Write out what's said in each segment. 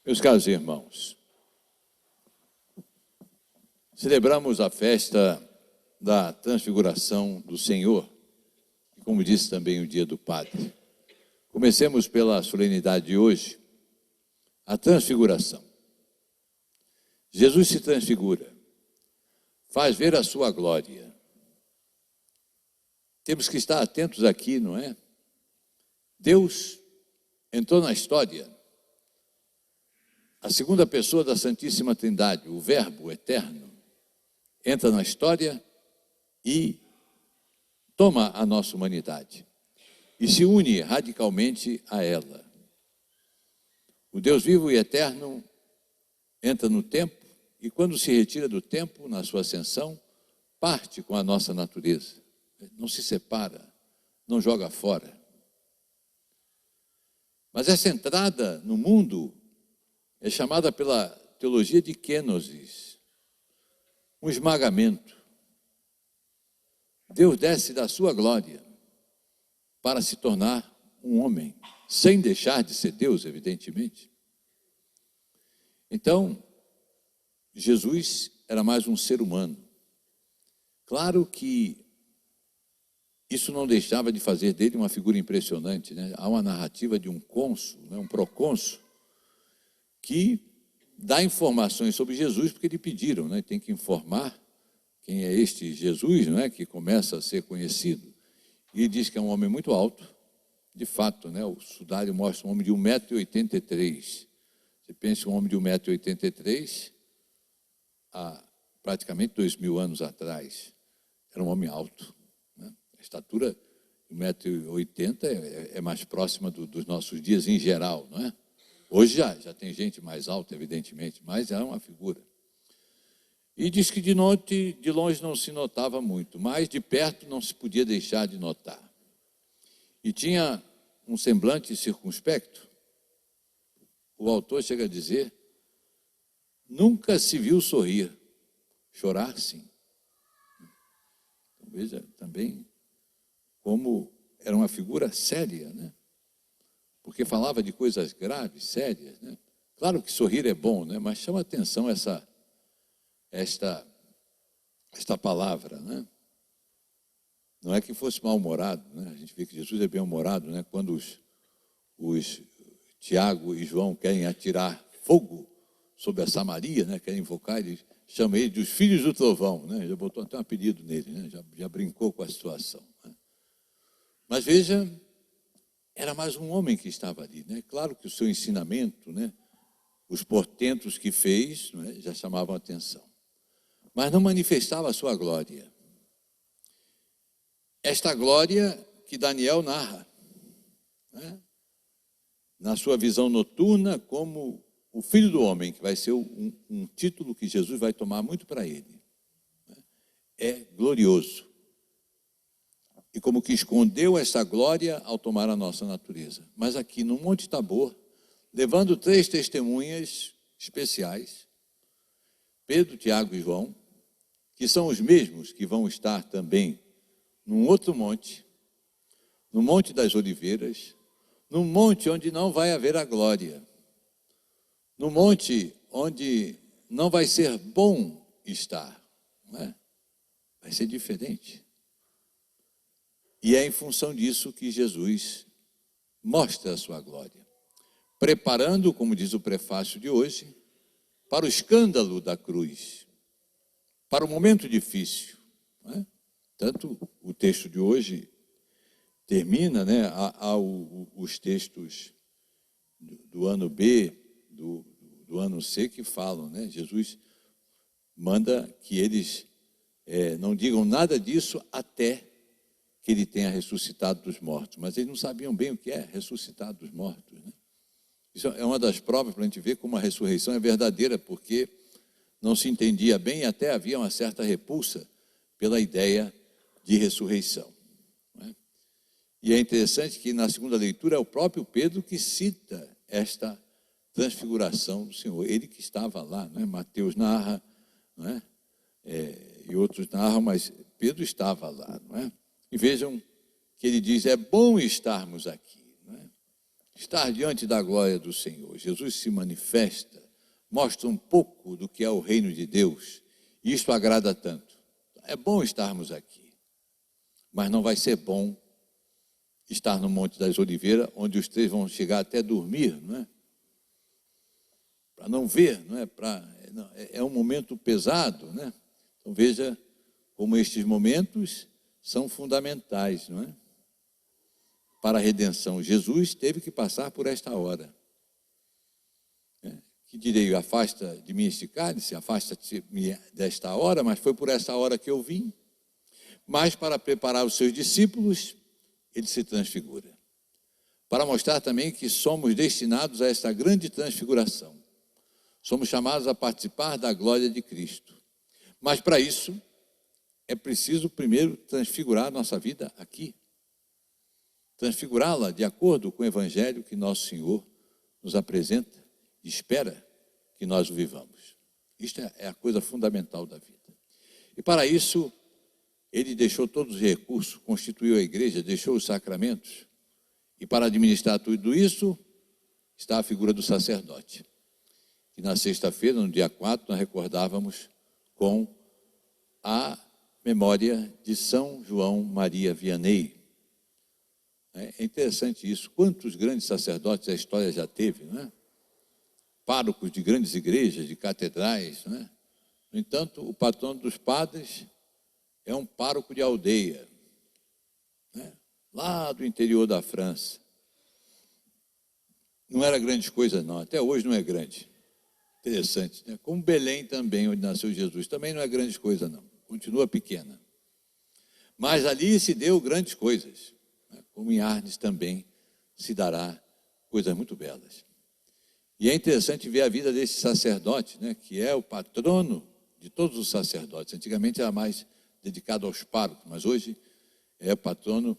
Meus caros irmãos, celebramos a festa da transfiguração do Senhor, e como disse também o dia do Padre. Comecemos pela solenidade de hoje, a transfiguração. Jesus se transfigura, faz ver a sua glória. Temos que estar atentos aqui, não é? Deus entrou na história. A segunda pessoa da Santíssima Trindade, o Verbo eterno, entra na história e toma a nossa humanidade e se une radicalmente a ela. O Deus vivo e eterno entra no tempo e, quando se retira do tempo, na sua ascensão, parte com a nossa natureza. Não se separa, não joga fora. Mas essa entrada no mundo é chamada pela teologia de kenosis, um esmagamento. Deus desce da sua glória para se tornar um homem, sem deixar de ser Deus, evidentemente. Então, Jesus era mais um ser humano. Claro que isso não deixava de fazer dele uma figura impressionante, né? Há uma narrativa de um cônsul, né? Um procônsul, que dá informações sobre Jesus, porque lhe pediram, né? Tem que informar quem é este Jesus, não é? Que começa a ser conhecido. E diz que é um homem muito alto, de fato, né? O sudário mostra um homem de 1,83 m. Você pensa, um homem de 1,83 m, há praticamente 2000 anos atrás, era um homem alto, né? A estatura de 1,80 m é mais próxima dos nossos dias em geral, não é? Hoje já tem gente mais alta, evidentemente, mas é uma figura. E diz que de longe não se notava muito, mas de perto não se podia deixar de notar. E tinha um semblante circunspecto. O autor chega a dizer: nunca se viu sorrir, chorar sim. Então, veja também como era uma figura séria, né? Porque falava de coisas graves, sérias, né? Claro que sorrir é bom, né? Mas chama atenção esta palavra, né? Não é que fosse mal-humorado, né? A gente vê que Jesus é bem-humorado, né? Quando os Tiago e João querem atirar fogo sobre a Samaria, né? Querem invocar, ele chama ele de os filhos do trovão, né? Já botou até um apelido nele, né? Já brincou com a situação, né? Mas veja, era mais um homem que estava ali, né? Claro que o seu ensinamento, né? Os portentos que fez, né? Já chamavam a atenção, mas não manifestava a sua glória. Esta glória que Daniel narra, né? Na sua visão noturna, como o Filho do Homem, que vai ser um título que Jesus vai tomar muito para ele, né? É glorioso. E como que escondeu essa glória ao tomar a nossa natureza. Mas aqui no Monte Tabor, levando 3 testemunhas especiais, Pedro, Tiago e João, que são os mesmos que vão estar também num outro monte, no Monte das Oliveiras, num monte onde não vai haver a glória, no monte onde não vai ser bom estar, não é? Vai ser diferente. E é em função disso que Jesus mostra a sua glória, preparando, como diz o prefácio de hoje, para o escândalo da cruz, para o momento difícil, não é? Tanto o texto de hoje termina, né? Há os textos do ano B, do ano C, que falam, né? Jesus manda que eles não digam nada disso até que ele tenha ressuscitado dos mortos. Mas eles não sabiam bem o que é ressuscitado dos mortos, né? Isso é uma das provas para a gente ver como a ressurreição é verdadeira, porque não se entendia bem e até havia uma certa repulsa pela ideia de ressurreição, né? E é interessante que na segunda leitura é o próprio Pedro que cita esta transfiguração do Senhor. Ele que estava lá, né? Mateus narra, não é? E outros narram, mas Pedro estava lá, não é? E vejam que ele diz: é bom estarmos aqui, não é? estar diante da glória do Senhor. Jesus se manifesta, mostra um pouco do que é o reino de Deus, e isto agrada tanto. É bom estarmos aqui, mas não vai ser bom estar no Monte das Oliveiras, onde os três vão chegar até dormir, não é? Para não ver, não é? É um momento pesado, né? Então veja como estes momentos são fundamentais, não é? Para a redenção. Jesus teve que passar por esta hora. Que direi, afasta de mim este cálice, afasta-te desta hora, mas foi por esta hora que eu vim. Mas para preparar os seus discípulos, ele se transfigura. Para mostrar também que somos destinados a esta grande transfiguração. Somos chamados a participar da glória de Cristo. Mas para isso, é preciso primeiro transfigurar a nossa vida aqui. Transfigurá-la de acordo com o evangelho que nosso Senhor nos apresenta e espera que nós o vivamos. Isto é a coisa fundamental da vida. E para isso, ele deixou todos os recursos, constituiu a igreja, deixou os sacramentos. E para administrar tudo isso, está a figura do sacerdote. Que na sexta-feira, no dia 4, nós recordávamos com a memória de São João Maria Vianney. É interessante isso. Quantos grandes sacerdotes a história já teve, não é? Párocos de grandes igrejas, de catedrais, não é? No entanto, o patrono dos padres é um pároco de aldeia, né? Lá do interior da França. Não era grande coisa, não. Até hoje não é grande. Interessante, né? Como Belém também, onde nasceu Jesus, também não é grande coisa, não. Continua pequena. Mas ali se deu grandes coisas, né? Como em Arnes também se dará coisas muito belas. E é interessante ver a vida desse sacerdote, né? Que é o patrono de todos os sacerdotes. Antigamente era mais dedicado aos párocos, mas hoje é o patrono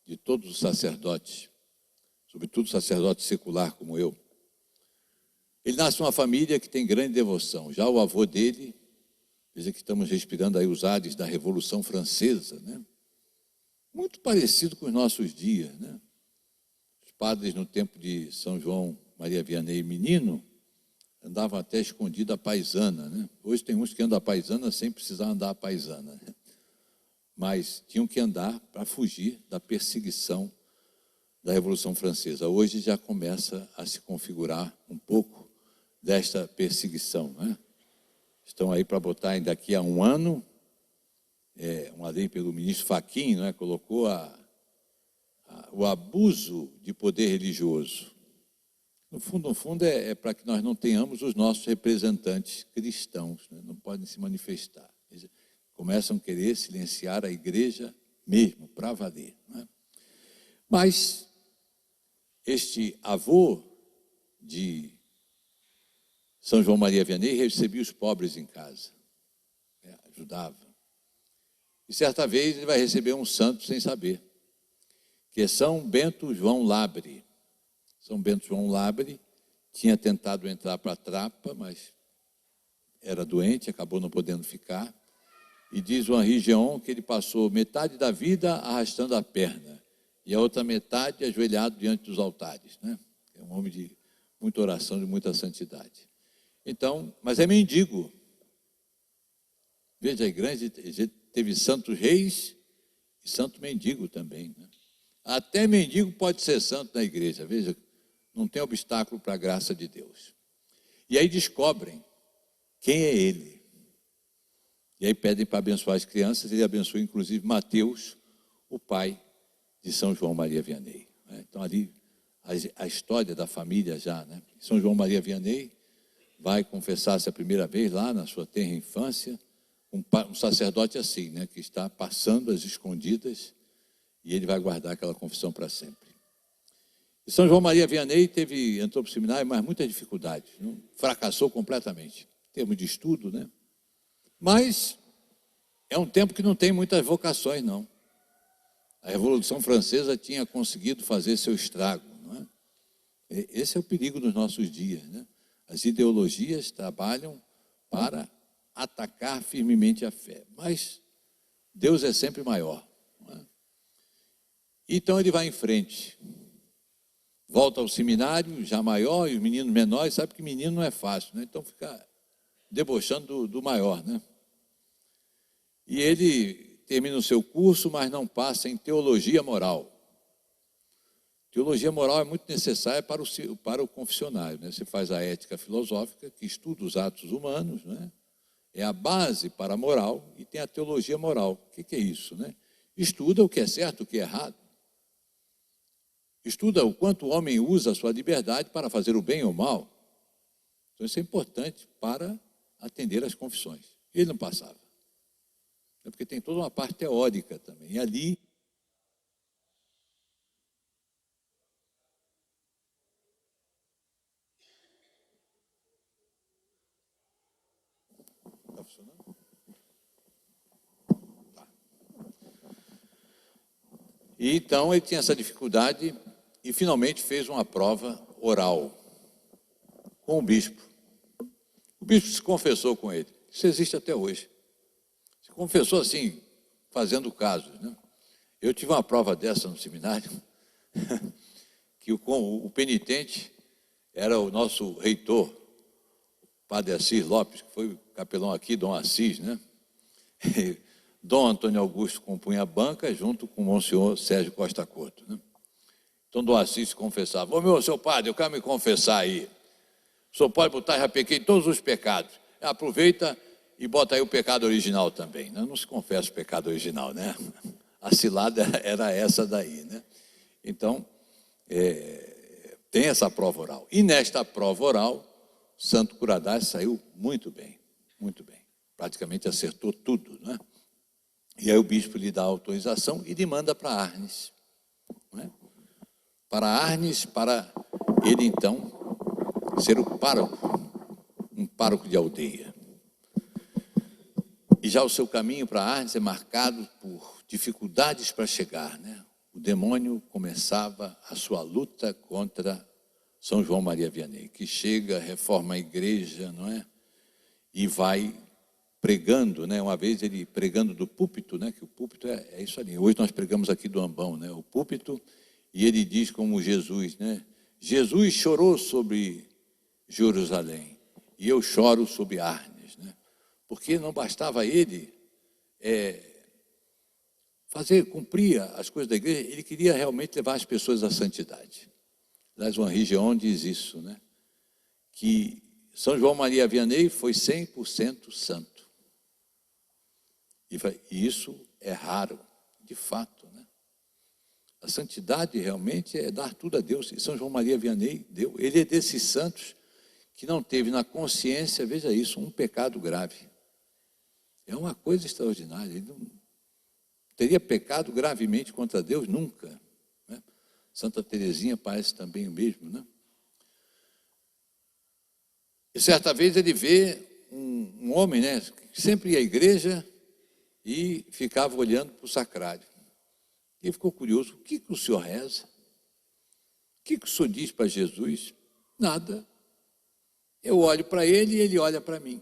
de todos os sacerdotes, sobretudo sacerdote secular como eu. Ele nasce numa família que tem grande devoção. Já o avô dele, veja que estamos respirando aí os ares da Revolução Francesa, né? Muito parecido com os nossos dias, né? Os padres no tempo de São João Maria Vianney menino andavam até escondido a paisana, né? Hoje tem uns que andam a paisana sem precisar andar a paisana, né? Mas tinham que andar para fugir da perseguição da Revolução Francesa. Hoje já começa a se configurar um pouco desta perseguição, né? Estão aí para botar daqui a um ano, uma lei pelo ministro Fachin, né? Colocou o abuso de poder religioso. No fundo, é para que nós não tenhamos os nossos representantes cristãos, né? Não podem se manifestar. Eles começam a querer silenciar a igreja mesmo, para valer, né? Mas este avô de São João Maria Vianney recebia os pobres em casa, ajudava. E certa vez ele vai receber um santo sem saber, que é São Bento João Labre. São Bento João Labre tinha tentado entrar para a Trapa, mas era doente, acabou não podendo ficar. E diz o Henri Geon que ele passou metade da vida arrastando a perna e a outra metade ajoelhado diante dos altares, né? É um homem de muita oração, de muita santidade. Então, mas é mendigo. Veja, a igreja teve santos reis e santo mendigo também, né? Até mendigo pode ser santo na igreja, veja, não tem obstáculo para a graça de Deus. E aí descobrem quem é ele. E aí pedem para abençoar as crianças, ele abençoa inclusive Mateus, o pai de São João Maria Vianney. Então ali a história da família já, né? São João Maria Vianney vai confessar-se a primeira vez lá na sua tenra infância, um sacerdote assim, né? Que está passando às escondidas e ele vai guardar aquela confissão para sempre. E São João Maria Vianney entrou para o seminário, mas muitas dificuldades, fracassou completamente, em termos de estudo, né? Mas é um tempo que não tem muitas vocações, não. A Revolução Francesa tinha conseguido fazer seu estrago, não é? Esse é o perigo dos nossos dias, né? As ideologias trabalham para atacar firmemente a fé, mas Deus é sempre maior, não é? Então ele vai em frente. volta ao seminário, já maior, e os meninos menores, sabe que menino não é fácil, né? Então fica debochando do maior, né? E ele termina o seu curso, mas não passa em teologia moral. Teologia moral é muito necessária para o confessionário, né? Você faz a ética filosófica, que estuda os atos humanos, né? É a base para a moral, e tem a teologia moral. O que é isso, né? Estuda o que é certo, o que é errado. Estuda o quanto o homem usa a sua liberdade para fazer o bem ou o mal. Então isso é importante para atender às confissões. Ele não passava. É porque tem toda uma parte teórica também. E ali está funcionando? Tá. E então ele tinha essa dificuldade e finalmente fez uma prova oral com o bispo. O bispo se confessou com ele. Isso existe até hoje. Se confessou assim, fazendo casos, né? Eu tive uma prova dessa no seminário, que o penitente era o nosso reitor, Padre Assis Lopes, que foi capelão aqui, Dom Assis, né? E Dom Antônio Augusto compunha a banca junto com o Monsenhor Sérgio Costa Couto, né? Então Dom Assis se confessava: ô seu padre, eu quero me confessar aí. O senhor pode botar, já pequei todos os pecados. Aproveita e bota aí o pecado original também, né? Não se confessa o pecado original, né? A cilada era essa daí, né? Então, tem essa prova oral. E nesta prova oral, Santo Curadás saiu muito bem, muito bem. Praticamente acertou tudo, né? E aí o bispo lhe dá a autorização e lhe manda para Arnes, né? Para Arnes, para ele então ser o pároco, um pároco de aldeia. E já o seu caminho para Arnes é marcado por dificuldades para chegar, né? O demônio começava a sua luta contra São João Maria Vianney, que chega, reforma a igreja, não é? E vai pregando, né? Uma vez ele pregando do púlpito, né? Que o púlpito é isso ali. Hoje nós pregamos aqui do ambão, né? O púlpito, e ele diz como Jesus, né? Jesus chorou sobre Jerusalém e eu choro sobre Arnes, né? Porque não bastava ele cumprir as coisas da igreja, ele queria realmente levar as pessoas à santidade. Aliás, uma região diz isso, né? Que São João Maria Vianney foi 100% santo. E isso é raro, de fato, né? A santidade realmente é dar tudo a Deus. E São João Maria Vianney deu. Ele é desses santos que não teve na consciência, veja isso, um pecado grave. É uma coisa extraordinária. Ele não teria pecado gravemente contra Deus nunca, né? Santa Teresinha parece também o mesmo, né? E certa vez ele vê um homem, né, que sempre ia à igreja e ficava olhando para o sacrário. Ele ficou curioso: o que o senhor reza? O que o senhor diz para Jesus? Nada. Eu olho para ele e ele olha para mim.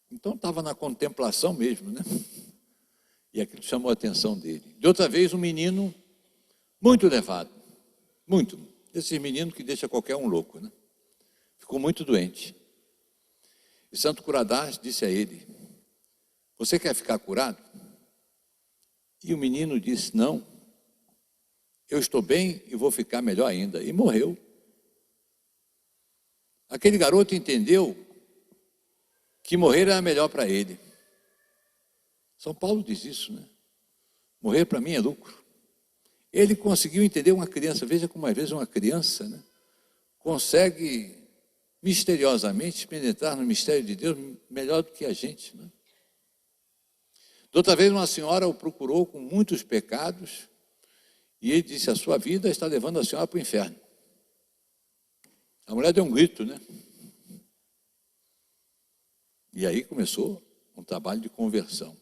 Então estava na contemplação mesmo, né? E aquilo chamou a atenção dele. De outra vez, um menino muito levado, muito. Esse menino que deixa qualquer um louco, né? Ficou muito doente. E Santo Curadás disse a ele: você quer ficar curado? E o menino disse: não, eu estou bem e vou ficar melhor ainda. E morreu. Aquele garoto entendeu que morrer era melhor para ele. São Paulo diz isso, né? Morrer para mim é lucro. Ele conseguiu entender uma criança. Veja como às vezes uma criança, né, consegue misteriosamente penetrar no mistério de Deus melhor do que a gente, né? De outra vez uma senhora o procurou com muitos pecados e ele disse: a sua vida está levando a senhora para o inferno. A mulher deu um grito, né? E aí começou um trabalho de conversão.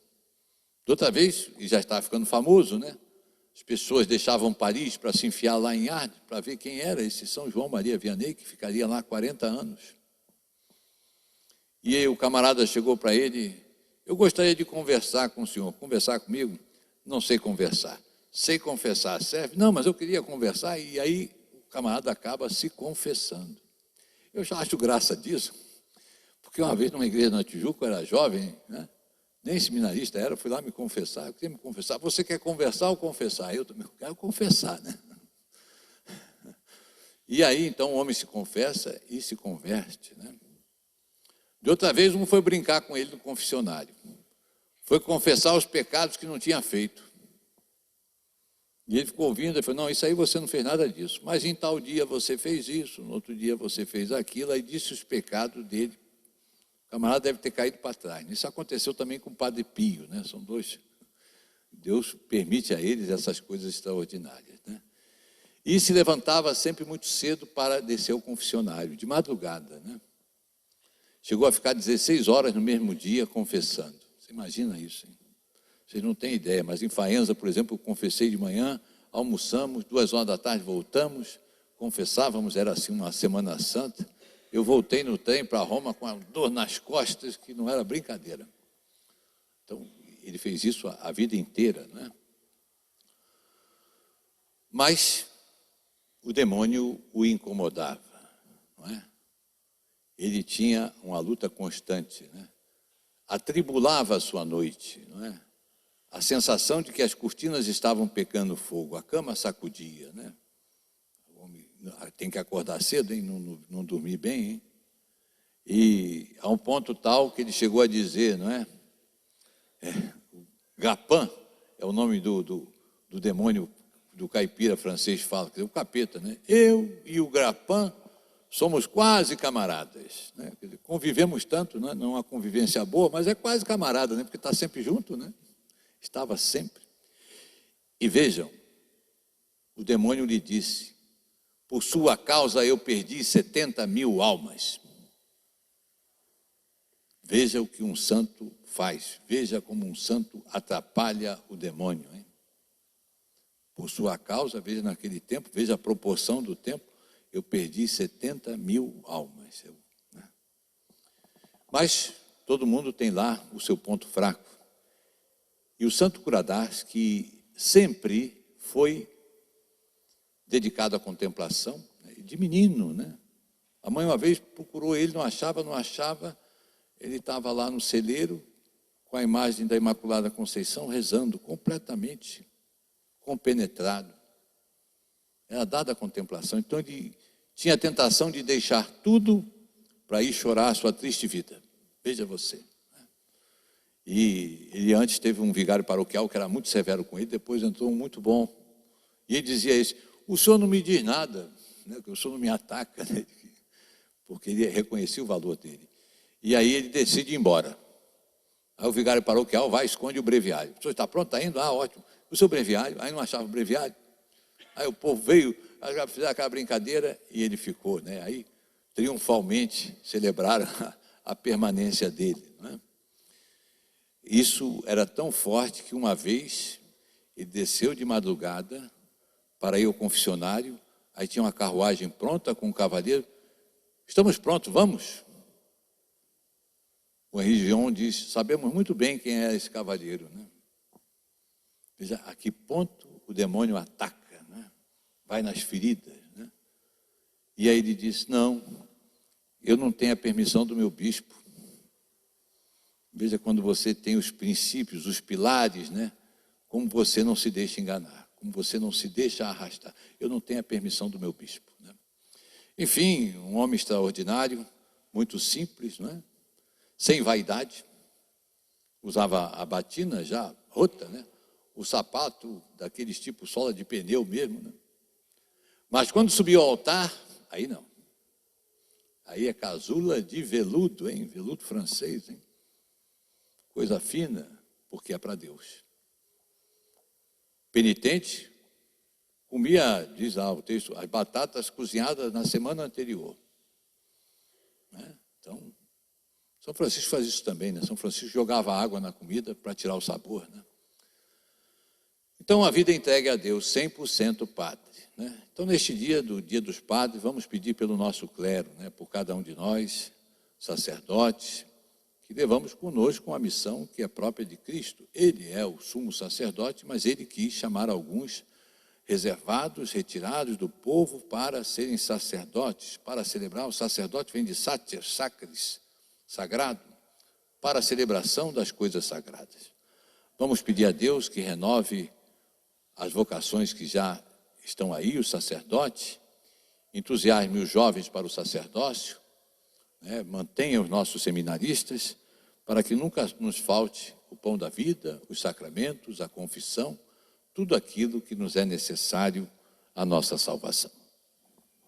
De outra vez, e já estava ficando famoso, né? As pessoas deixavam Paris para se enfiar lá em Arnes, para ver quem era esse São João Maria Vianney, que ficaria lá 40 anos. E aí o camarada chegou para ele: eu gostaria de conversar com o senhor. Conversar comigo? Não sei conversar. Sei confessar, serve? Não, mas eu queria conversar. E aí o camarada acaba se confessando. Eu já acho graça disso, porque uma vez numa igreja na Tijuca, eu era jovem, né? Nem seminarista era, fui lá me confessar. Eu queria me confessar. Você quer conversar ou confessar? Eu também quero confessar, né? E aí, então, o homem se confessa e se converte, né? De outra vez, um foi brincar com ele no confessionário. Foi confessar os pecados que não tinha feito. E ele ficou ouvindo, ele falou, não, isso aí você não fez nada disso. Mas em tal dia você fez isso, no outro dia você fez aquilo, aí disse os pecados dele. O camarada deve ter caído para trás. Isso aconteceu também com o Padre Pio, né? São dois. Deus permite a eles essas coisas extraordinárias, né? E se levantava sempre muito cedo para descer ao confessionário, de madrugada, né? Chegou a ficar 16 horas no mesmo dia confessando. Você imagina isso, hein? Vocês não têm ideia, mas em Faenza, por exemplo, eu confessei de manhã, almoçamos, 2 horas da tarde voltamos, confessávamos, era assim uma Semana Santa. Eu voltei no trem para Roma com a dor nas costas, que não era brincadeira. Então, ele fez isso a vida inteira, né? Mas o demônio o incomodava, não é? Ele tinha uma luta constante, né? Atribulava a sua noite, não é? A sensação de que as cortinas estavam pegando fogo, a cama sacudia, né? O homem tem que acordar cedo, hein? Não dormir bem, hein? E a um ponto tal que ele chegou a dizer, não é? Gapan é o nome do demônio do caipira francês fala, quer dizer, o capeta, né? Eu e o Gapan somos quase camaradas, né? Quer dizer, convivemos tanto, né? Não é uma convivência boa, mas é quase camarada, né? Porque está sempre junto, né? Estava sempre. E vejam, o demônio lhe disse, por sua causa eu perdi 70.000 almas. Veja o que um santo faz, veja como um santo atrapalha o demônio, hein? Por sua causa, veja naquele tempo, veja a proporção do tempo, eu perdi 70.000 almas. Né? Mas todo mundo tem lá o seu ponto fraco. E o santo Curadars, que sempre foi dedicado à contemplação, de menino, né? A mãe uma vez procurou ele, não achava, ele estava lá no celeiro, com a imagem da Imaculada Conceição, rezando, completamente compenetrado. Era dada a contemplação, então ele tinha a tentação de deixar tudo para ir chorar a sua triste vida. Veja você. E ele antes teve um vigário paroquial que era muito severo com ele, depois entrou um muito bom. E ele dizia isso, o senhor não me diz nada, né, o senhor não me ataca, né, porque ele reconhecia o valor dele. E aí ele decide ir embora. Aí o vigário paroquial vai e esconde o breviário. O senhor está pronto? Está indo? Ah, ótimo. O seu breviário? Aí não achava o breviário. Aí o povo veio, fizeram aquela brincadeira e ele ficou, né? Aí triunfalmente celebraram a permanência dele, né? Isso era tão forte que uma vez ele desceu de madrugada para ir ao confessionário, aí tinha uma carruagem pronta com um cavaleiro. Estamos prontos, vamos? O Henri Gion diz, sabemos muito bem quem é esse cavaleiro, né? Veja a que ponto o demônio ataca, né? Vai nas feridas, né? E aí ele diz, não, eu não tenho a permissão do meu bispo. Veja quando você tem os princípios, os pilares, né? Como você não se deixa enganar, como você não se deixa arrastar. Eu não tenho a permissão do meu bispo, né? Enfim, um homem extraordinário, muito simples, não é? Sem vaidade, usava a batina já rota, né? O sapato daqueles tipo sola de pneu mesmo, né? Mas quando subiu ao altar, aí não. Aí é casula de veludo, hein? Veludo francês, hein? Coisa fina, porque é para Deus. Penitente, comia, diz lá o texto, as batatas cozinhadas na semana anterior. Né? Então, São Francisco faz isso também, né? São Francisco jogava água na comida para tirar o sabor, né? Então, a vida entregue a Deus, 100% padre, né? Então, neste dia, do Dia dos Padres, vamos pedir pelo nosso clero, né? Por cada um de nós, sacerdotes, que levamos conosco a missão que é própria de Cristo. Ele é o sumo sacerdote, mas ele quis chamar alguns reservados, retirados do povo para serem sacerdotes, para celebrar. O sacerdote vem de sacer, sacris, sagrado, para a celebração das coisas sagradas. Vamos pedir a Deus que renove as vocações que já estão aí, o sacerdote, entusiasme os jovens para o sacerdócio, mantenha os nossos seminaristas, para que nunca nos falte o pão da vida, os sacramentos, a confissão, tudo aquilo que nos é necessário à nossa salvação.